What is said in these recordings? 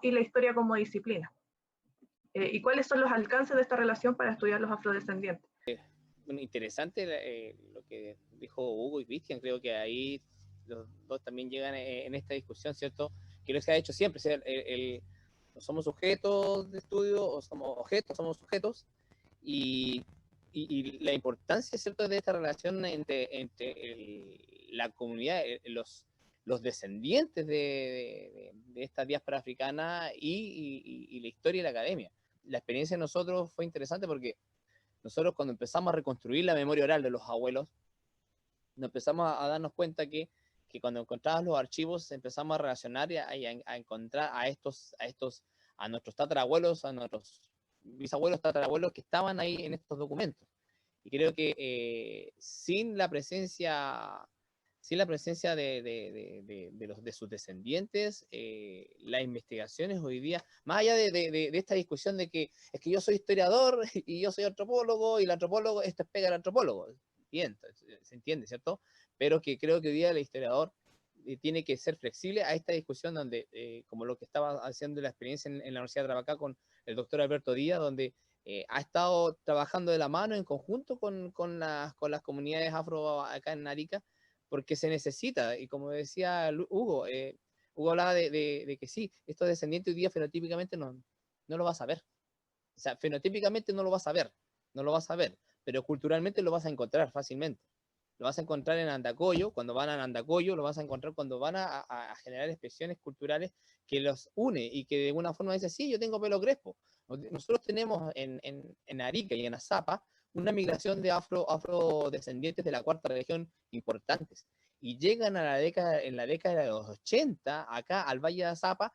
y la historia como disciplina. ¿Y cuáles son los alcances de esta relación para estudiar los afrodescendientes? Bueno, interesante lo que dijo Hugo y Cristian. Creo que ahí los dos también llegan en esta discusión, ¿cierto? Que lo se ha hecho siempre, ¿cierto? No somos sujetos de estudio, o somos objetos, somos sujetos, y, y la importancia, ¿cierto?, de esta relación entre la comunidad, los descendientes de esta diáspora africana y la historia y la academia. La experiencia de nosotros fue interesante porque nosotros cuando empezamos a reconstruir la memoria oral de los abuelos, nos empezamos a darnos cuenta que cuando encontrabas los archivos empezamos a relacionar y a encontrar a nuestros tatarabuelos, a nuestros bisabuelos, tatarabuelos que estaban ahí en estos documentos. Y creo que sin la presencia de sus descendientes, las investigaciones hoy día, más allá de esta discusión de que es que yo soy historiador y yo soy antropólogo y el antropólogo, esto es pega al antropólogo, bien, se entiende, ¿cierto? Pero que creo que hoy día el historiador tiene que ser flexible a esta discusión donde, como lo que estaba haciendo la experiencia en la Universidad de Tarapacá con el doctor Alberto Díaz, donde ha estado trabajando de la mano en conjunto con las comunidades afro acá en Arica, porque se necesita, y como decía Hugo, Hugo hablaba de que sí, estos descendientes hoy día fenotípicamente no lo vas a ver. O sea, fenotípicamente no lo vas a ver, no lo vas a ver, pero culturalmente lo vas a encontrar fácilmente. Lo vas a encontrar en Andacollo, cuando van a Andacollo, lo vas a encontrar cuando van a generar expresiones culturales que los une y que de alguna forma dicen, sí, yo tengo pelo crespo. Nosotros tenemos en Arica y en Azapa una migración de afrodescendientes de la cuarta región importantes. Y llegan en la década de los 80, acá al Valle de Azapa,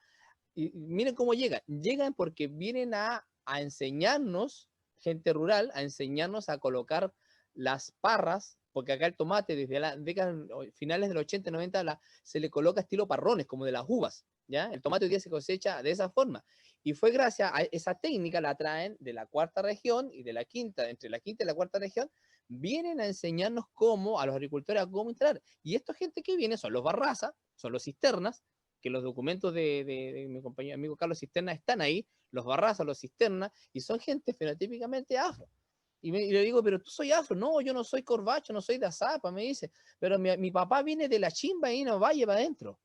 y miren cómo llegan. Llegan porque vienen a enseñarnos, gente rural, a enseñarnos a colocar las parras, porque acá el tomate desde la década finales del 80 y 90 se le coloca estilo parrones, como de las uvas, ¿ya? El tomate hoy día se cosecha de esa forma. Y fue gracias a esa técnica, la traen de la cuarta región y de la quinta, entre la quinta y la cuarta región, vienen a enseñarnos cómo, a los agricultores, a cómo entrar. Y esta gente que viene son los barrazas, son los cisternas, que los documentos de mi compañero amigo Carlos Cisterna están ahí, los barrazas, los cisternas, y son gente fenotípicamente afro. Y le digo, pero tú soy afro. No, yo no soy corbacho, no soy de Azapa, me dice. Pero mi papá viene de la chimba y no vaya para adentro.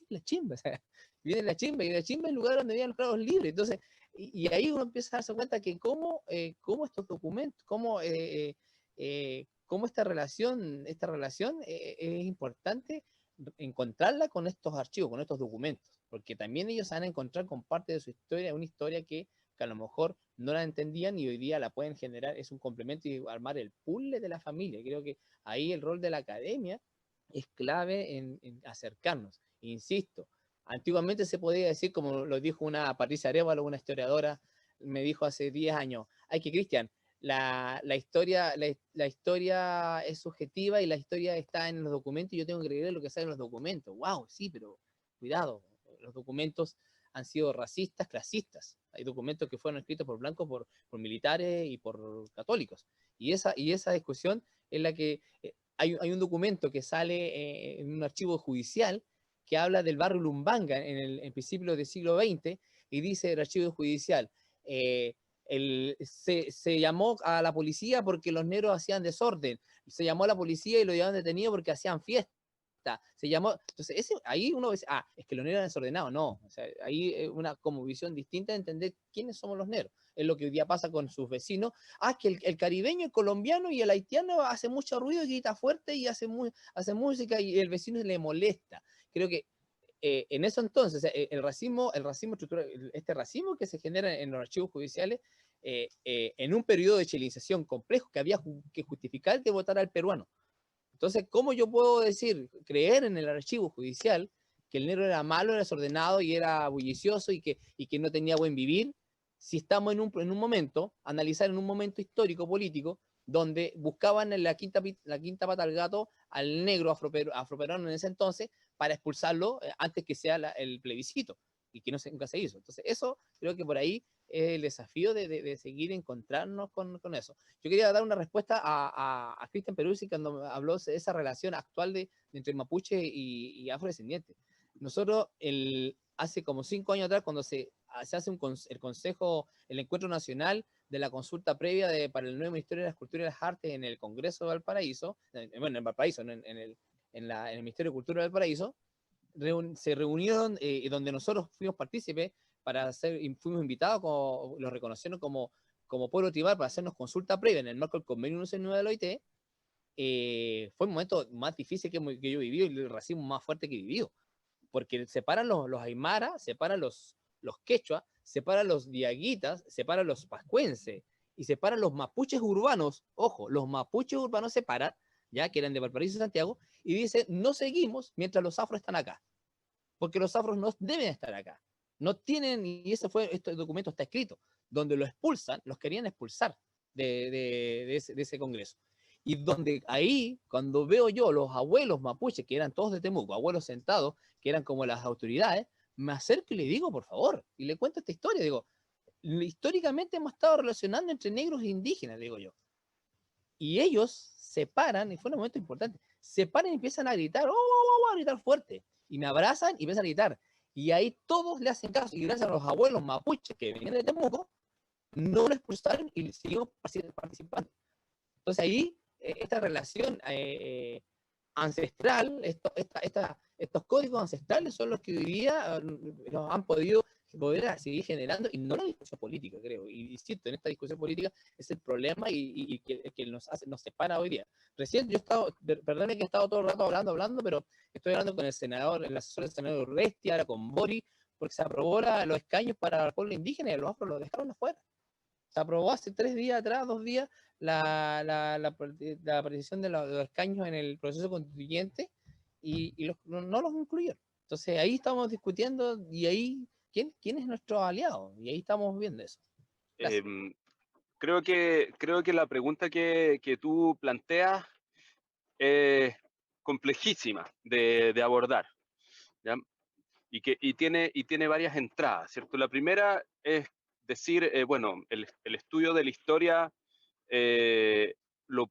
La chimba, o sea, viene de la chimba, y la chimba es el lugar donde vivían los esclavos libres. Entonces, y ahí uno empieza a darse cuenta que cómo estos documentos, cómo esta relación es importante encontrarla con estos archivos, con estos documentos, porque también ellos se van a encontrar con parte de su historia, una historia que a lo mejor no la entendían y hoy día la pueden generar, es un complemento y armar el puzzle de la familia. Creo que ahí el rol de la academia es clave en acercarnos. Insisto, antiguamente se podía decir, como lo dijo una Patricia Arevalo, una historiadora, me dijo hace 10 años, ay, que Cristian, la historia es subjetiva y la historia está en los documentos y yo tengo que creer lo que sale en los documentos. Wow, sí, pero cuidado, los documentos han sido racistas, clasistas. Hay documentos que fueron escritos por blancos, por militares y por católicos. Y esa discusión es la que... hay un documento que sale en un archivo judicial que habla del barrio Lumbanga en principios del siglo XX y dice el archivo judicial, se llamó a la policía porque los negros hacían desorden, se llamó a la policía y lo llevaban detenido porque hacían fiesta, se llamó, entonces ahí uno dice, es que los negros eran desordenados, no, o sea, ahí es una como visión distinta de entender quiénes somos los negros, es lo que hoy día pasa con sus vecinos, que el caribeño, el colombiano y el haitiano hace mucho ruido y grita fuerte y hace música y el vecino le molesta, creo que en eso entonces, el racismo estructural, este racismo que se genera en los archivos judiciales, en un periodo de chilenización complejo que había que justificar que votara al peruano. Entonces, ¿cómo yo puedo decir, creer en el archivo judicial que el negro era malo, era desordenado y era bullicioso y que no tenía buen vivir, si estamos en un momento, analizar en un momento histórico, político, donde buscaban en la quinta pata al gato al negro afroperuano en ese entonces para expulsarlo antes que sea el plebiscito y que nunca se hizo. Entonces, eso creo que por ahí es el desafío de seguir encontrarnos con eso. Yo quería dar una respuesta a Cristian Peruzzi cuando habló de esa relación actual entre mapuche y afrodescendiente. Nosotros, hace como 5 años atrás, cuando se hace el Consejo, el Encuentro Nacional de la consulta previa para el nuevo Ministerio de las Culturas y las Artes en el Congreso de Valparaíso, bueno, en Valparaíso, ¿no? en el Ministerio de Cultura de Valparaíso, se reunieron, donde nosotros fuimos partícipes, fuimos invitados, los reconocieron como pueblo tribal para hacernos consulta previa en el marco del convenio 169 de la OIT. Fue el momento más difícil que yo he vivido y el racismo más fuerte que he vivido, porque separan los aymaras, separan los quechua, separan los diaguitas, separan los pascuenses y separan los mapuches urbanos. Ojo, los mapuches urbanos separan, ya que eran de Valparaíso y Santiago, y dicen, no seguimos mientras los afros están acá, porque los afros no deben estar acá. No tienen, y este documento está escrito, donde lo expulsan, los querían expulsar de ese congreso. Y donde ahí, cuando veo yo los abuelos mapuches, que eran todos de Temuco, abuelos sentados, que eran como las autoridades, me acerco y le digo, por favor, y le cuento esta historia. Digo, históricamente hemos estado relacionando entre negros e indígenas, digo yo. Y ellos se paran, y fue un momento importante, se paran y empiezan a gritar, a gritar fuerte. Y me abrazan y empiezan a gritar. Y ahí todos le hacen caso. Y gracias a los abuelos mapuches que venían de Temuco, no lo expulsaron y siguieron participando. Entonces ahí, esta relación ancestral, estos códigos ancestrales son los que hoy día nos han podido poder seguir generando, y no la discusión política, creo. Y insisto, en esta discusión política es el problema y que nos separa hoy día. Recién yo he estado, perdóname que he estado todo el rato hablando, pero estoy hablando con el asesor del senador Urresti, ahora con Bori, porque se aprobó los escaños para el pueblo indígena y los afros los dejaron afuera. Se aprobó hace 3 días atrás, 2 días, la participación de los escaños en el proceso constituyente y no los incluyeron. Entonces ahí estamos discutiendo y ahí, ¿quién es nuestro aliado? Y ahí estamos viendo eso. Creo que la pregunta que tú planteas es complejísima de abordar, ¿ya? Y tiene varias entradas, ¿cierto? La primera es decir, bueno, el estudio de la historia, o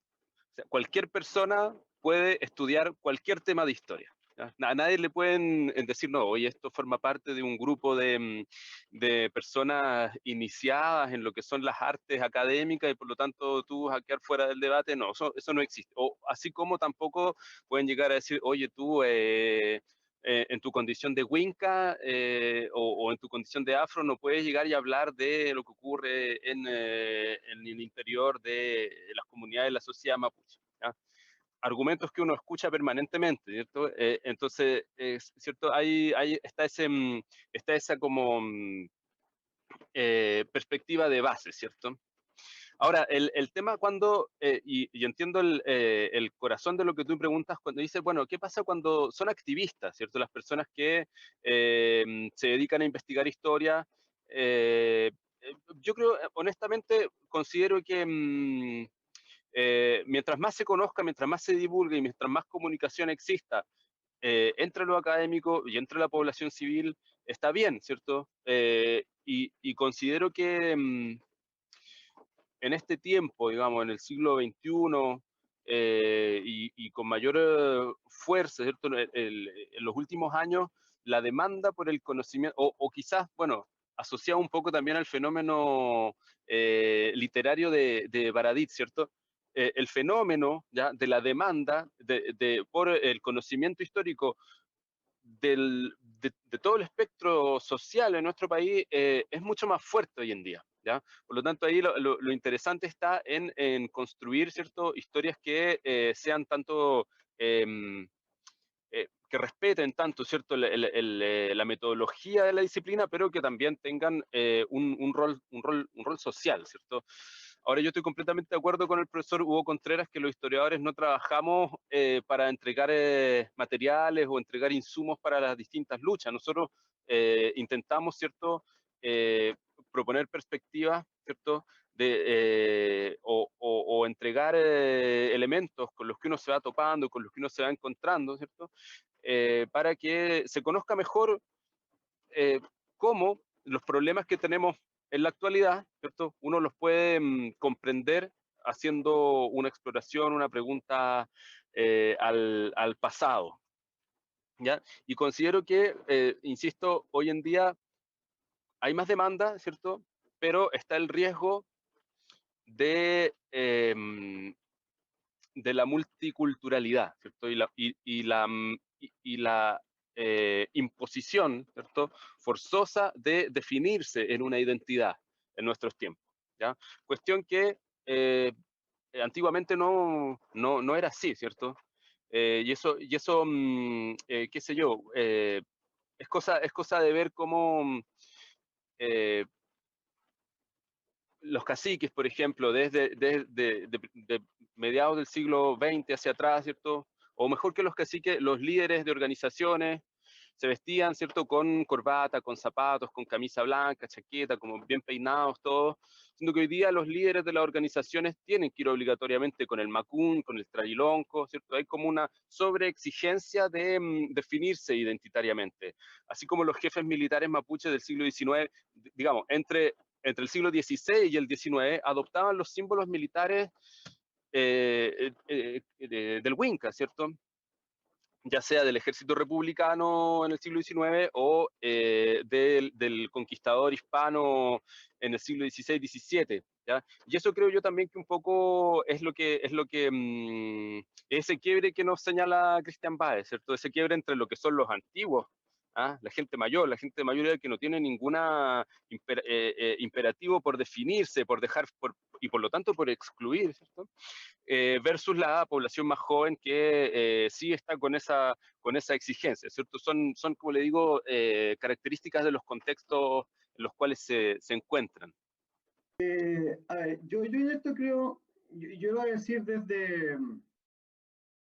sea, cualquier persona puede estudiar cualquier tema de historia. A nadie le pueden decir, no, oye, esto forma parte de un grupo de personas iniciadas en lo que son las artes académicas y por lo tanto tú vas a quedar fuera del debate. No, eso no existe. O así como tampoco pueden llegar a decir, oye, tú en tu condición de Winca o en tu condición de afro no puedes llegar y hablar de lo que ocurre en el interior de las comunidades de la sociedad mapuche, ¿ya? Argumentos que uno escucha permanentemente, ¿cierto? Entonces, ¿cierto? Está esa como perspectiva de base, ¿cierto? Ahora, el tema cuando, y entiendo el corazón de lo que tú preguntas cuando dices, bueno, ¿qué pasa cuando son activistas, ¿cierto? Las personas que se dedican a investigar historia. Yo creo, honestamente, considero que mientras más se conozca, mientras más se divulgue y mientras más comunicación exista entre lo académico y entre la población civil, está bien, ¿cierto? Y considero que en este tiempo, digamos, en el siglo XXI, y con mayor fuerza, ¿cierto? En los últimos años, la demanda por el conocimiento, o quizás, bueno, asociado un poco también al fenómeno literario de Baradit, ¿cierto? El fenómeno, ¿ya?, de la demanda por el conocimiento histórico de todo el espectro social en nuestro país es mucho más fuerte hoy en día, ¿ya? Por lo tanto, ahí lo interesante está en construir, ¿cierto?, historias que sean tanto, que respeten tanto, ¿cierto?, la metodología de la disciplina, pero que también tengan un rol social, ¿cierto? Ahora, yo estoy completamente de acuerdo con el profesor Hugo Contreras que los historiadores no trabajamos para entregar materiales o entregar insumos para las distintas luchas. Nosotros intentamos, ¿cierto?, proponer perspectivas, ¿cierto?, o entregar elementos con los que uno se va topando, con los que uno se va encontrando, ¿cierto?, para que se conozca mejor cómo los problemas que tenemos en la actualidad, ¿cierto?, uno los puede comprender haciendo una exploración, una pregunta al pasado, ¿ya? Y considero que, insisto, hoy en día hay más demanda, ¿cierto? Pero está el riesgo de la multiculturalidad, ¿cierto? Y la imposición, ¿cierto? Forzosa de definirse en una identidad en nuestros tiempos, ¿ya? Cuestión que antiguamente no era así, ¿cierto? Qué sé yo, es cosa de ver cómo los caciques, por ejemplo, de mediados del siglo XX hacia atrás, ¿cierto? O mejor que los caciques, los líderes de organizaciones se vestían, ¿cierto? Con corbata, con zapatos, con camisa blanca, chaqueta, como bien peinados todos, siendo que hoy día los líderes de las organizaciones tienen que ir obligatoriamente con el macún, con el trailonco, ¿cierto? Hay como una sobreexigencia de definirse identitariamente, así como los jefes militares mapuches del siglo XIX, digamos, entre el siglo XVI y el XIX, adoptaban los símbolos militares del Winca, ¿cierto? Ya sea del ejército republicano en el siglo XIX o del conquistador hispano en el siglo XVI-XVII. ¿Ya? Y eso creo yo también que un poco es lo que ese quiebre que nos señala Christian Baez, ¿cierto? Ese quiebre entre lo que son los antiguos, ¿ah? La gente mayor que no tiene ninguna imperativo por definirse, por dejar, y por lo tanto por excluir, ¿cierto? Versus la población más joven que sí está con esa exigencia, ¿cierto? Son como le digo, características de los contextos en los cuales se encuentran. A ver, yo en esto creo, yo lo voy a decir desde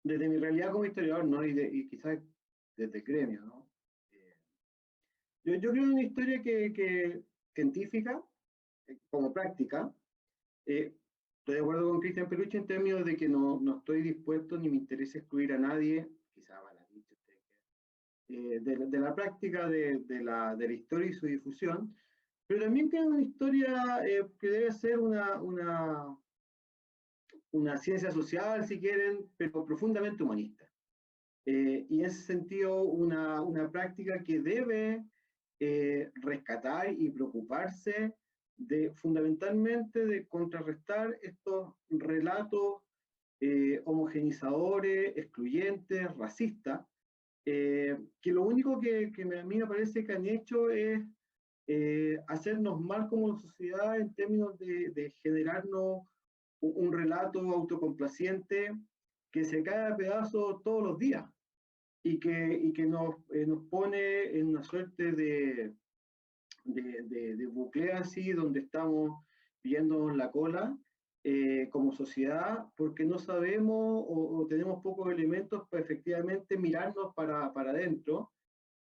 mi realidad como historiador, ¿no? Y quizás desde el gremio, ¿no? Yo creo en una historia que científica, como práctica. Estoy de acuerdo con Cristian Peluche en términos de que no estoy dispuesto ni me interesa excluir a nadie, quizá mal dicho usted, de la práctica de la historia y su difusión, pero también creo una historia que debe ser una ciencia social, si quieren, pero profundamente humanista. Y en ese sentido, una práctica que debe rescatar y preocuparse fundamentalmente de contrarrestar estos relatos homogenizadores, excluyentes, racistas, que lo único que a mí me parece que han hecho es hacernos mal como sociedad en términos de generarnos un relato autocomplaciente que se cae a pedazos todos los días y que nos pone en una suerte de bucle así donde estamos viendo la cola como sociedad porque no sabemos o tenemos pocos elementos para efectivamente mirarnos para adentro.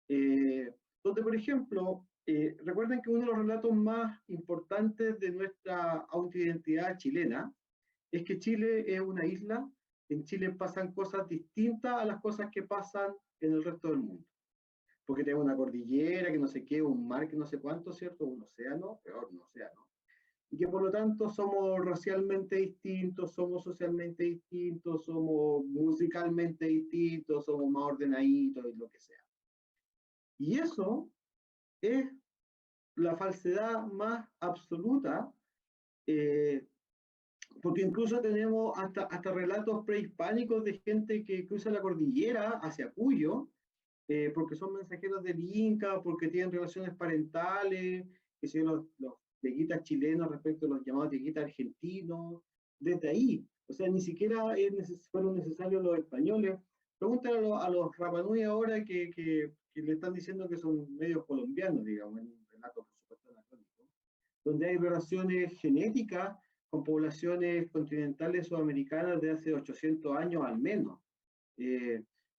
Donde, por ejemplo, recuerden que uno de los relatos más importantes de nuestra autoidentidad chilena es que Chile es una isla. En Chile pasan cosas distintas a las cosas que pasan en el resto del mundo. Porque tenemos una cordillera, que no sé qué, un mar que no sé cuánto, ¿cierto? Un océano, peor, un océano. Y que por lo tanto somos racialmente distintos, somos socialmente distintos, somos musicalmente distintos, somos más ordenaditos y lo que sea. Y eso es la falsedad más absoluta, porque incluso tenemos hasta relatos prehispánicos de gente que cruza la cordillera hacia Cuyo, porque son mensajeros del Inca, porque tienen relaciones parentales, que son los yeguitas chilenos respecto a los llamados yeguitas argentinos, desde ahí. O sea, ni siquiera fueron necesarios los españoles. Pregúntale a los Rapanui ahora que le están diciendo que son medios colombianos, digamos, en un relato, por supuesto, anacrónico, donde hay relaciones genéticas con poblaciones continentales sudamericanas de hace 800 años al menos.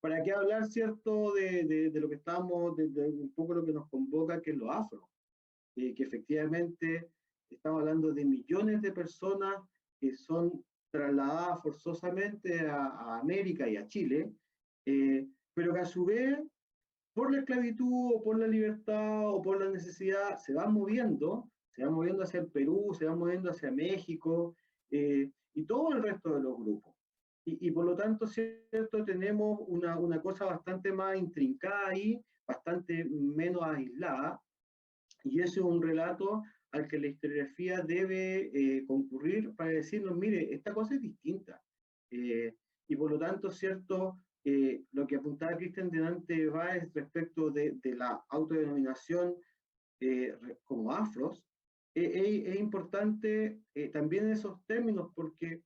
¿Para qué hablar, cierto, de lo que estamos, de un poco lo que nos convoca, que es lo afro? Que efectivamente estamos hablando de millones de personas que son trasladadas forzosamente a América y a Chile, pero que a su vez, por la esclavitud o por la libertad o por la necesidad, se van moviendo hacia el Perú, se van moviendo hacia México y todo el resto de los grupos. Y por lo tanto, ¿cierto? Tenemos una cosa bastante más intrincada ahí, bastante menos aislada, y ese es un relato al que la historiografía debe concurrir para decirnos, mire, esta cosa es distinta. Y por lo tanto, ¿cierto? Lo que apuntaba Cristian delante va es respecto de la autodenominación como afros, es importante también en esos términos porque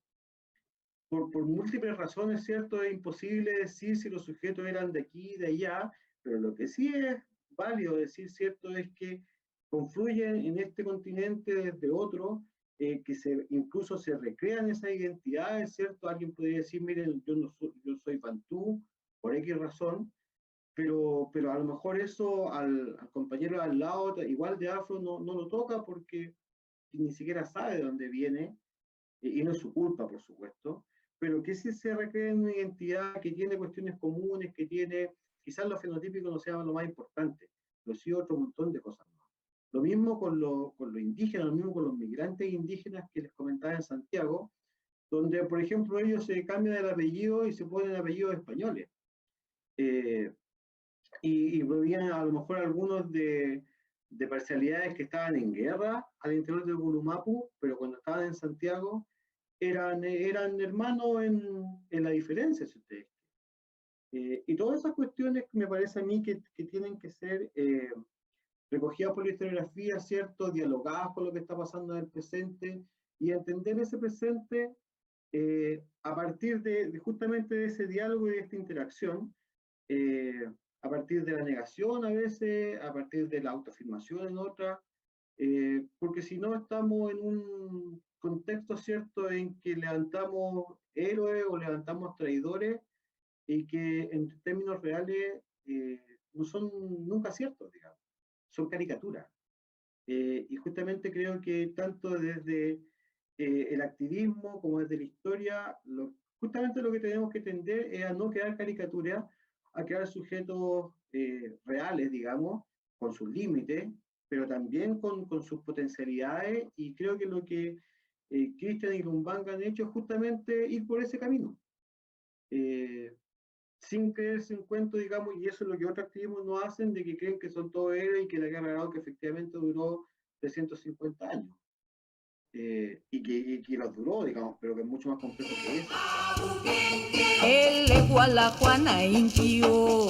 por múltiples razones, ¿cierto? Es imposible decir si los sujetos eran de aquí, de allá, pero lo que sí es válido decir, ¿cierto? Es que confluyen en este continente desde otro, que incluso se recrean esas identidades, ¿cierto? Alguien podría decir, miren, yo soy bantú, por X razón, pero a lo mejor eso al compañero al lado, igual de afro, no lo toca porque ni siquiera sabe de dónde viene, y no es su culpa, por supuesto, pero que sí se recrea en una identidad que tiene cuestiones comunes, que tiene, quizás lo fenotípico no sea lo más importante, pero sí otro montón de cosas más. Lo mismo con los indígenas, lo mismo con los migrantes indígenas que les comentaba en Santiago, donde, por ejemplo, ellos se cambian el apellido y se ponen apellidos españoles. Y provían a lo mejor algunos de parcialidades que estaban en guerra al interior del Gulumapu, pero cuando estaban en Santiago eran hermanos en la diferencia, si ustedes y todas esas cuestiones me parece a mí que tienen que ser recogidas por la historiografía, ¿cierto? Dialogadas con lo que está pasando en el presente y entender ese presente a partir de justamente de ese diálogo y de esta interacción, a partir de la negación a veces, a partir de la autoafirmación en otra, porque si no estamos en un contexto, ¿cierto?, en que levantamos héroes o levantamos traidores y que en términos reales no son nunca ciertos, digamos, son caricaturas. Y justamente creo que tanto desde el activismo como desde la historia, justamente lo que tenemos que tender es a no crear caricaturas, a crear sujetos reales, digamos, con sus límites, pero también con sus potencialidades, y creo que lo que Cristian y Lumbanga han hecho es justamente ir por ese camino. Sin creerse en cuento, digamos, y eso es lo que otros activismos no hacen, de que creen que son todo héroes y que la guerra de Arauco efectivamente duró 350 años. Y que los duró, digamos, pero que es mucho más complejo que eso. El Juana Inquio.